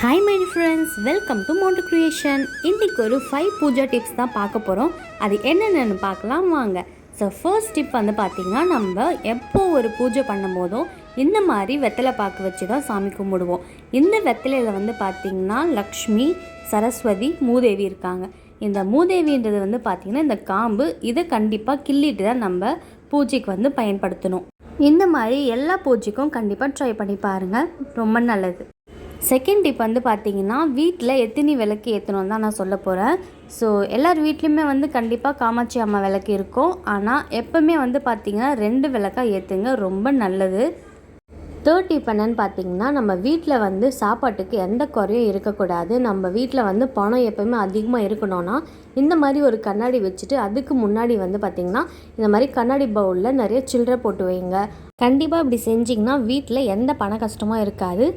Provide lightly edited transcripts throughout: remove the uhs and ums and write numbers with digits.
Hi my friends, welcome to moto creation. இன்றைக்கி ஒரு 5 Pooja tips தான் பார்க்க போகிறோம். அது என்னென்னு பார்க்கலாம் வாங்க. ஸோ ஃபர்ஸ்ட் டிப் வந்து பார்த்திங்கன்னா, நம்ம எப்போ ஒரு பூஜை பண்ணும் போதும் இந்த மாதிரி வெத்தலை பாக்கு வச்சு தான் சாமி கும்பிடுவோம். இந்த வெத்தலையில் வந்து பார்த்திங்கன்னா லக்ஷ்மி, சரஸ்வதி, மூதேவி இருக்காங்க. இந்த மூதேவின்றது வந்து பார்த்திங்கன்னா இந்த காம்பு, இதை கண்டிப்பாக கிள்ளிட்டு தான் நம்ம பூஜைக்கு வந்து பயன்படுத்தணும். இந்த மாதிரி எல்லா பூஜைக்கும் கண்டிப்பாக ட்ரை பண்ணி பாருங்கள், ரொம்ப நல்லது. செகண்ட் டிப் வந்து பார்த்திங்கன்னா, வீட்டில் எத்தனை விளக்கு ஏற்றணும் தான் நான் சொல்ல போகிறேன். ஸோ எல்லார் வீட்லேயுமே வந்து கண்டிப்பாக காமாட்சி அம்மா விளக்கு இருக்கும். ஆனால் எப்போவுமே வந்து பார்த்திங்கன்னா 2 விளக்காக ஏற்றுங்க, ரொம்ப நல்லது. தேர்ட் டிப் என்னன்னு பார்த்திங்கன்னா, நம்ம வீட்டில் வந்து சாப்பாட்டுக்கு எந்த குறையும் இருக்கக்கூடாது. நம்ம வீட்டில் வந்து பணம் எப்போவுமே அதிகமாக இருக்கணும்னா இந்த மாதிரி ஒரு கண்ணாடி வச்சுட்டு அதுக்கு முன்னாடி வந்து பார்த்திங்கன்னா இந்த மாதிரி கண்ணாடி பவுலில் நிறைய சில்லறை போட்டு வைங்க. கண்டிப்பாக இப்படி செஞ்சிங்கன்னா வீட்டில் எந்த பண கஷ்டமும் இருக்காது.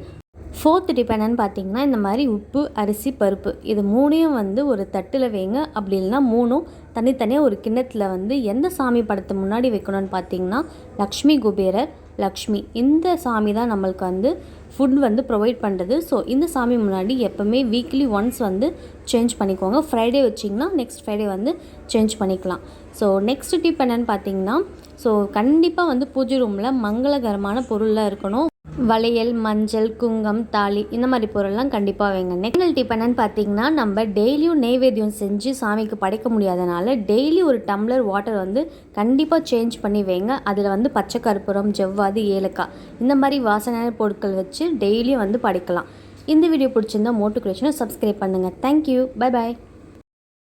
ஃபோர்த் டிப் என்னன்னு பார்த்தீங்கன்னா, இந்த மாதிரி உப்பு, அரிசி, பருப்பு இது 3யும் வந்து ஒரு தட்டில் வைங்க. அப்படி இல்லைனா 3ம் தனித்தனியாக ஒரு கிண்ணத்தில் வந்து எந்த சாமி படத்தை முன்னாடி வைக்கணும்னு பார்த்தீங்கன்னா, லக்ஷ்மி, குபேரர், லக்ஷ்மி இந்த சாமி தான் நம்மளுக்கு வந்து ஃபுட் வந்து ப்ரொவைட் பண்ணுறது. ஸோ இந்த சாமி முன்னாடி எப்போவுமே வீக்லி ஒன்ஸ் வந்து சேஞ்ச் பண்ணிக்கோங்க. ஃப்ரைடே வச்சிங்கன்னா நெக்ஸ்ட் ஃப்ரைடே வந்து சேஞ்ச் பண்ணிக்கலாம். ஸோ நெக்ஸ்ட் டிப் என்னென்னு பார்த்தீங்கன்னா, ஸோ கண்டிப்பாக வந்து பூஜை ரூமில் மங்களகரமான பொருளாக இருக்கணும். வளையல், மஞ்சள், குங்கம், தாலி இந்த மாதிரி பொருள்லாம் கண்டிப்பாக வைங்க. நெக்ஸ்ட் டிப் என்னன்னு பார்த்தீங்கன்னா, நம்ம டெய்லியும் நெய்வேத்தியம் செஞ்சு சாமிக்கு படைக்க முடியாதனால டெய்லி ஒரு டம்ளர் வாட்டர் வந்து கண்டிப்பாக சேஞ்ச் பண்ணி வைங்க. அதில் வந்து பச்சை கற்பூரம், ஜவ்வாது, ஏலக்காய் இந்த மாதிரி வாசனையான பொருட்கள் வச்சு டெய்லியும் வந்து படைக்கலாம். இந்த வீடியோ பிடிச்சிருந்தா மோட்டோ கிரியேஷனை சப்ஸ்கிரைப் பண்ணுங்கள். Thank you, bye bye.